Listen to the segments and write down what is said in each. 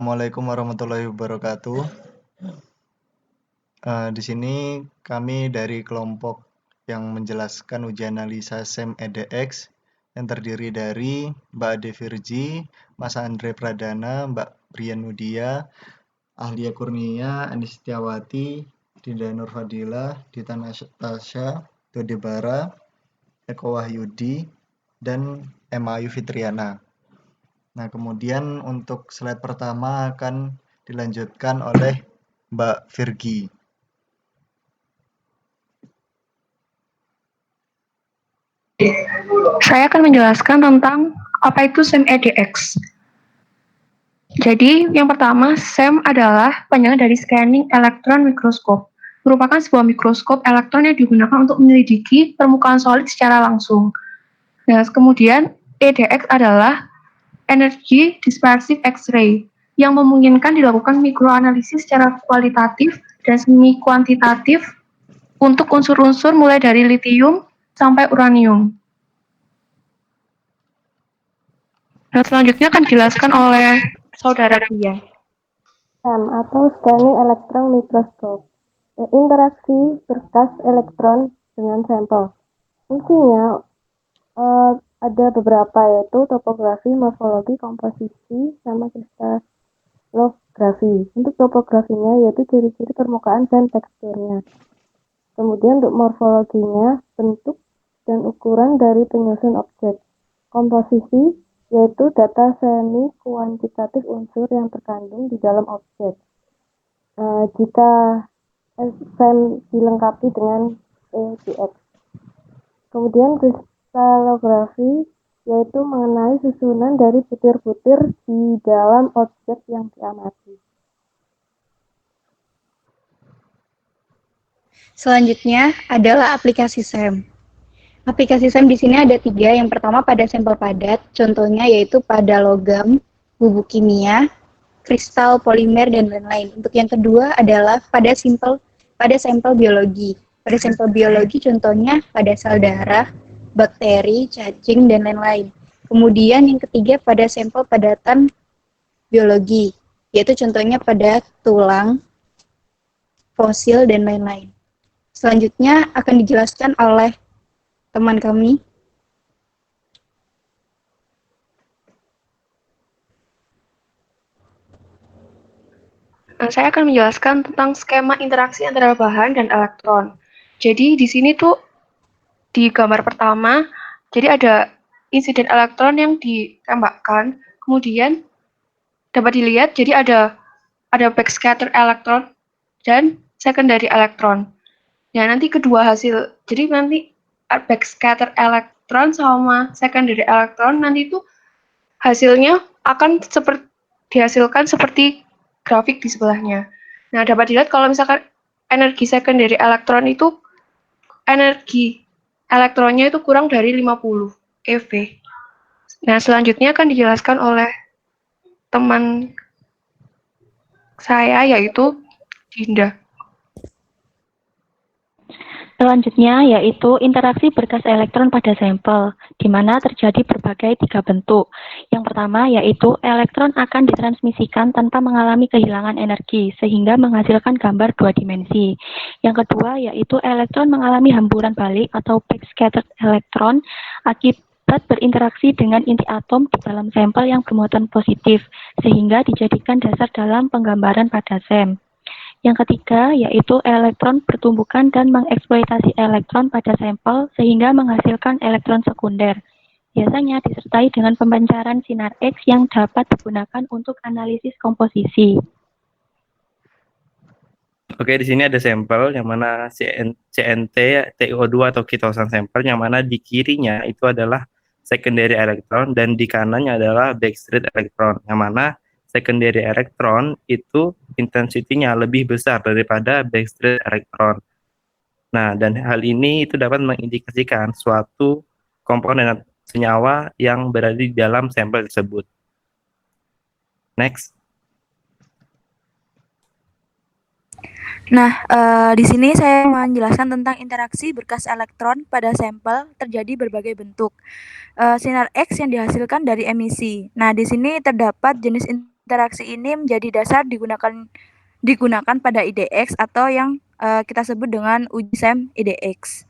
Assalamualaikum warahmatullahi wabarakatuh. Di sini kami dari kelompok yang menjelaskan ujian analisa SEM EDX yang terdiri dari Mbak Ade Virji, Mas Andre Pradana, Mbak Brian Nudia, Ahlia Kurnia, Anis Setiawati, Dinda Nur Fadila, Dita Natasha, Dode Bara, Eko Wahyudi, dan Emma Ayu Fitriana. Nah, kemudian untuk slide pertama akan dilanjutkan oleh Mbak Virgi. Saya akan menjelaskan tentang apa itu SEM EDX. Jadi, yang pertama, SEM adalah panjangan dari Scanning Electron Microscope. Merupakan sebuah mikroskop elektron yang digunakan untuk menyelidiki permukaan solid secara langsung. Nah, kemudian EDX adalah Energy Dispersive X-ray yang memungkinkan dilakukan mikroanalisis secara kualitatif dan semi kuantitatif untuk unsur-unsur mulai dari litium sampai uranium. Nah, selanjutnya akan dijelaskan oleh Saudara Dia. SEM atau Scanning Electron Microscope, interaksi berkas elektron dengan sampel. Fungsinya ada beberapa, yaitu topografi, morfologi, komposisi, sama kristalografi. Untuk topografinya yaitu ciri-ciri permukaan dan teksturnya. Kemudian untuk morfologinya, bentuk dan ukuran dari penyusun objek. Komposisi yaitu data semi kuantitatif unsur yang terkandung di dalam objek. Jika SEM dilengkapi dengan EDX. Kemudian kristalografi yaitu mengenai susunan dari butir-butir di dalam objek yang diamati. Selanjutnya adalah aplikasi SEM. Aplikasi SEM di sini ada 3. Yang pertama pada sampel padat, contohnya yaitu pada logam, bubuk kimia, kristal, polimer, dan lain-lain. Untuk yang kedua adalah pada sampel biologi. Pada sampel biologi contohnya pada sel darah, bakteri, cacing, dan lain-lain. Kemudian yang ketiga pada sampel padatan biologi, yaitu contohnya pada tulang, fosil, dan lain-lain. Selanjutnya akan dijelaskan oleh teman kami. Nah, saya akan menjelaskan tentang skema interaksi antara bahan dan elektron. Jadi di sini tuh di gambar pertama, jadi ada insiden elektron yang ditembakkan, kemudian dapat dilihat jadi ada backscatter elektron dan secondary elektron. Ya, nanti kedua hasil, jadi nanti backscatter elektron sama secondary elektron nanti itu hasilnya akan dihasilkan seperti grafik di sebelahnya. Nah, dapat dilihat kalau misalkan energi secondary elektron itu energi elektronnya itu kurang dari 50 eV. Nah, selanjutnya akan dijelaskan oleh teman saya yaitu Dinda. Selanjutnya yaitu interaksi berkas elektron pada sampel, di mana terjadi berbagai 3 bentuk. Yang pertama yaitu elektron akan ditransmisikan tanpa mengalami kehilangan energi, sehingga menghasilkan gambar 2 dimensi. Yang kedua yaitu elektron mengalami hamburan balik atau backscattered elektron akibat berinteraksi dengan inti atom di dalam sampel yang bermuatan positif, sehingga dijadikan dasar dalam penggambaran pada SEM. Yang ketiga yaitu elektron pertumbukan dan mengeksploitasi elektron pada sampel sehingga menghasilkan elektron sekunder. Biasanya disertai dengan pemancaran sinar X yang dapat digunakan untuk analisis komposisi. Oke, di sini ada sampel yang mana CNT, TiO2 atau ketosan sampel, yang mana di kirinya itu adalah secondary elektron dan di kanannya adalah backstreet elektron, yang mana secondary elektron itu intensitinya lebih besar daripada backstreet elektron. Nah, dan hal ini itu dapat mengindikasikan suatu komponen senyawa yang berada di dalam sampel tersebut. Next. Nah, di sini saya menjelaskan tentang interaksi berkas elektron pada sampel terjadi berbagai bentuk. Sinar X yang dihasilkan dari emisi. Nah, di sini terdapat jenis interaksi ini menjadi dasar digunakan pada IDX atau yang kita sebut dengan uji SEM IDX.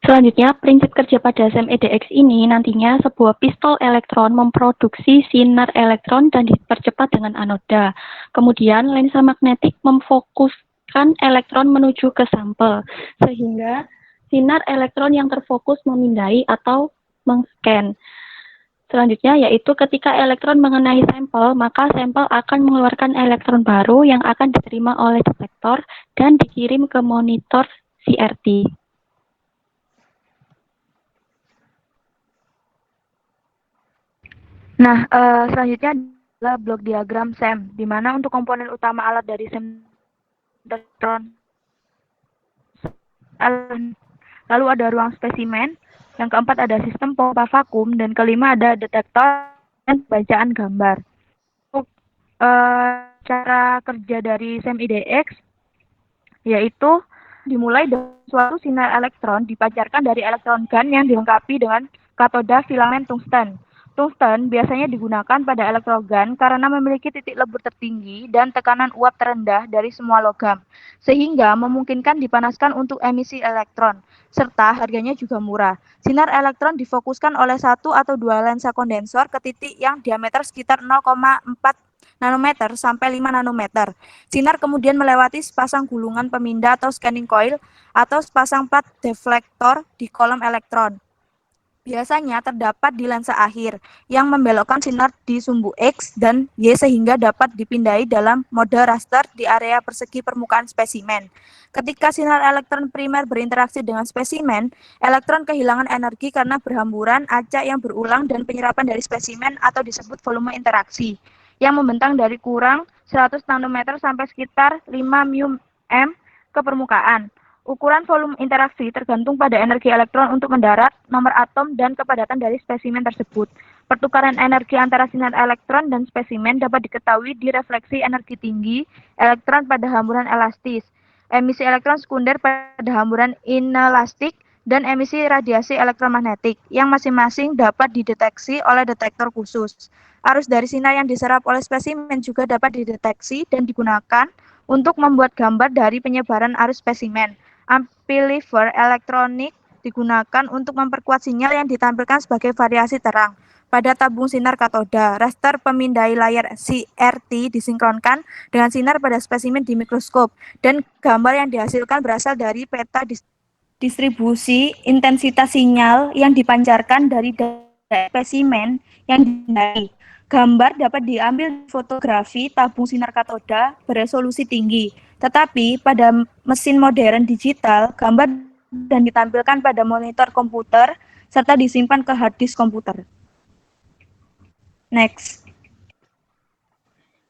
Selanjutnya, prinsip kerja pada SEM EDX ini nantinya sebuah pistol elektron memproduksi sinar elektron dan dipercepat dengan anoda. Kemudian, lensa magnetik memfokuskan elektron menuju ke sampel, sehingga sinar elektron yang terfokus memindai atau meng-scan. Selanjutnya, yaitu ketika elektron mengenai sampel, maka sampel akan mengeluarkan elektron baru yang akan diterima oleh detektor dan dikirim ke monitor CRT. Nah, selanjutnya adalah blok diagram SEM, di mana untuk komponen utama alat dari SEM elektron. Lalu ada ruang spesimen, yang keempat ada sistem pompa vakum, dan kelima ada detektor dan bacaan gambar. Untuk cara kerja dari SEM IDX, yaitu dimulai dari suatu sinar elektron dipancarkan dari elektron gun yang dilengkapi dengan katoda filamen tungsten. Tungsten biasanya digunakan pada elektron gun karena memiliki titik lebur tertinggi dan tekanan uap terendah dari semua logam, sehingga memungkinkan dipanaskan untuk emisi elektron, serta harganya juga murah. Sinar elektron difokuskan oleh satu atau dua lensa kondensor ke titik yang diameter sekitar 0,4 nanometer sampai 5 nanometer. Sinar kemudian melewati sepasang gulungan pemindah atau scanning coil atau sepasang plat deflektor di kolom elektron. Biasanya terdapat di lensa akhir yang membelokkan sinar di sumbu X dan Y sehingga dapat dipindai dalam mode raster di area persegi permukaan spesimen. Ketika sinar elektron primer berinteraksi dengan spesimen, elektron kehilangan energi karena berhamburan, acak yang berulang, dan penyerapan dari spesimen atau disebut volume interaksi, yang membentang dari kurang 100 nanometer sampai sekitar 5 μm ke permukaan. Ukuran volume interaksi tergantung pada energi elektron untuk mendarat, nomor atom, dan kepadatan dari spesimen tersebut. Pertukaran energi antara sinar elektron dan spesimen dapat diketahui di refleksi energi tinggi elektron pada hamburan elastis, emisi elektron sekunder pada hamburan inelastik, dan emisi radiasi elektromagnetik, yang masing-masing dapat dideteksi oleh detektor khusus. Arus dari sinar yang diserap oleh spesimen juga dapat dideteksi dan digunakan untuk membuat gambar dari penyebaran arus spesimen. Amplifier elektronik digunakan untuk memperkuat sinyal yang ditampilkan sebagai variasi terang pada tabung sinar katoda. Raster pemindai layar CRT disinkronkan dengan sinar pada spesimen di mikroskop, dan gambar yang dihasilkan berasal dari peta distribusi intensitas sinyal yang dipancarkan dari spesimen yang dipindai. Gambar dapat diambil fotografi tabung sinar katoda beresolusi tinggi, tetapi pada mesin modern digital, gambar dan ditampilkan pada monitor komputer serta disimpan ke hard disk komputer. Next.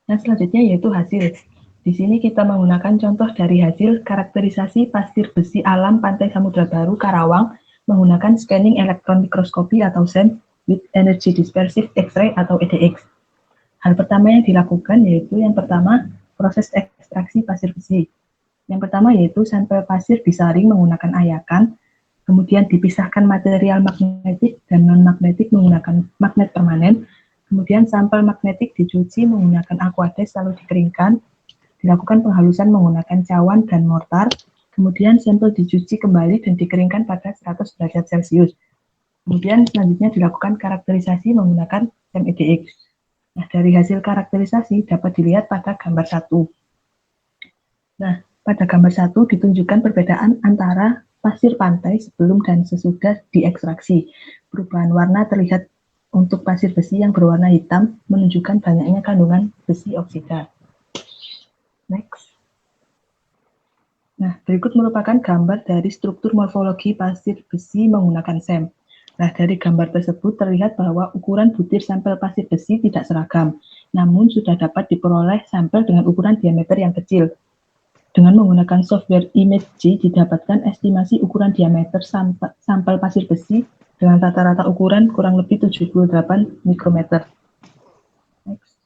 Nah, selanjutnya yaitu hasil. Di sini kita menggunakan contoh dari hasil karakterisasi pasir besi alam Pantai Samudra Baru, Karawang, menggunakan scanning elektron mikroskopi atau SEM with Energy Dispersive X-ray atau EDX. Hal pertama yang dilakukan yaitu yang pertama, proses ekstraksi pasir besi. Yang pertama yaitu sampel pasir disaring menggunakan ayakan, kemudian dipisahkan material magnetik dan non-magnetik menggunakan magnet permanen, kemudian sampel magnetik dicuci menggunakan aquades lalu dikeringkan, dilakukan penghalusan menggunakan cawan dan mortar, kemudian sampel dicuci kembali dan dikeringkan pada 100 derajat Celcius. Kemudian selanjutnya dilakukan karakterisasi menggunakan SEM EDX. Nah, dari hasil karakterisasi dapat dilihat pada gambar 1. Nah, pada gambar 1 ditunjukkan perbedaan antara pasir pantai sebelum dan sesudah diekstraksi. Perubahan warna terlihat untuk pasir besi yang berwarna hitam menunjukkan banyaknya kandungan besi oksida. Next. Nah, berikut merupakan gambar dari struktur morfologi pasir besi menggunakan SEM. Nah, dari gambar tersebut terlihat bahwa ukuran butir sampel pasir besi tidak seragam, namun sudah dapat diperoleh sampel dengan ukuran diameter yang kecil. Dengan menggunakan software ImageJ didapatkan estimasi ukuran diameter sampel pasir besi dengan rata-rata ukuran kurang lebih 78 mikrometer. Next.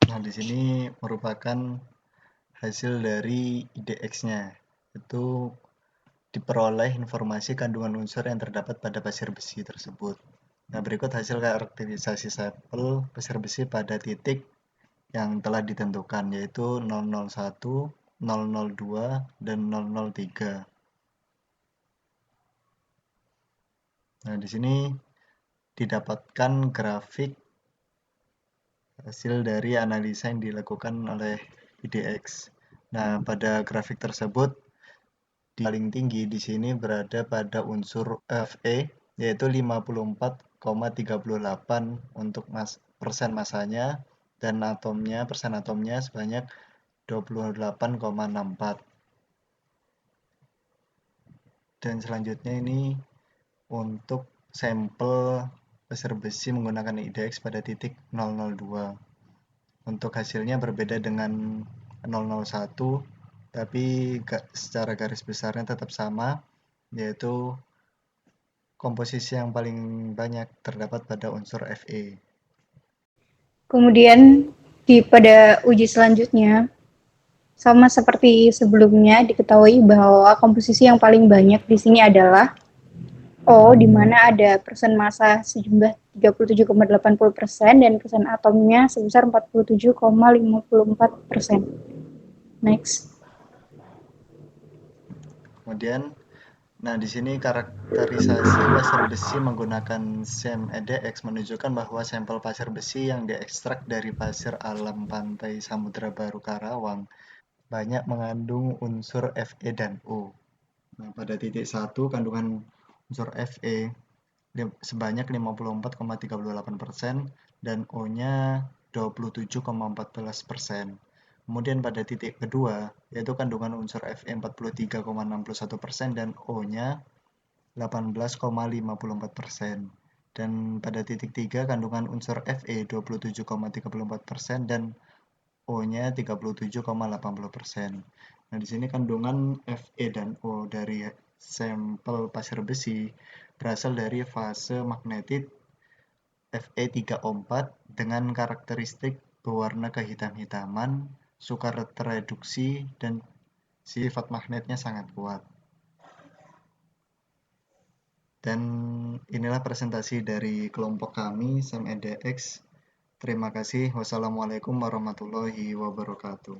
Nah, di sini merupakan hasil dari IDX-nya, itu diperoleh informasi kandungan unsur yang terdapat pada pasir besi tersebut. Nah, berikut hasil karakterisasi sampel pasir besi pada titik yang telah ditentukan, yaitu 001, 002, dan 003. Nah, di sini didapatkan grafik hasil dari analisa yang dilakukan oleh IDX. Nah, pada grafik tersebut paling tinggi di sini berada pada unsur Fe, yaitu 54,38 untuk persen masanya, dan persen atomnya sebanyak 28,64. Dan selanjutnya ini untuk sampel pasir besi menggunakan IDX pada titik 002. Untuk hasilnya berbeda dengan 001, tapi secara garis besarnya tetap sama, yaitu komposisi yang paling banyak terdapat pada unsur Fe. Kemudian pada uji selanjutnya, sama seperti sebelumnya, diketahui bahwa komposisi yang paling banyak di sini adalah O, di mana ada persen massa sejumlah 37,80% dan persen atomnya sebesar 47,54%. Next. Kemudian, nah di sini karakterisasi pasir besi menggunakan SEM EDX menunjukkan bahwa sampel pasir besi yang diekstrak dari pasir alam pantai Samudra Baru Karawang banyak mengandung unsur Fe dan O. Nah, pada titik 1 kandungan unsur Fe sebanyak 54,38% dan O-nya 27,14%. Kemudian pada titik kedua, yaitu kandungan unsur Fe 43,61% dan O-nya 18,54%. Dan pada titik 3, kandungan unsur Fe 27,34% dan O-nya 37,80%. Nah, di sini kandungan Fe dan O dari sampel pasir besi berasal dari fase magnetit Fe3O4 dengan karakteristik berwarna kehitam-hitaman, sukar tereduksi, dan sifat magnetnya sangat kuat. Dan inilah presentasi dari kelompok kami, SEM EDX. Terima kasih. Wassalamualaikum warahmatullahi wabarakatuh.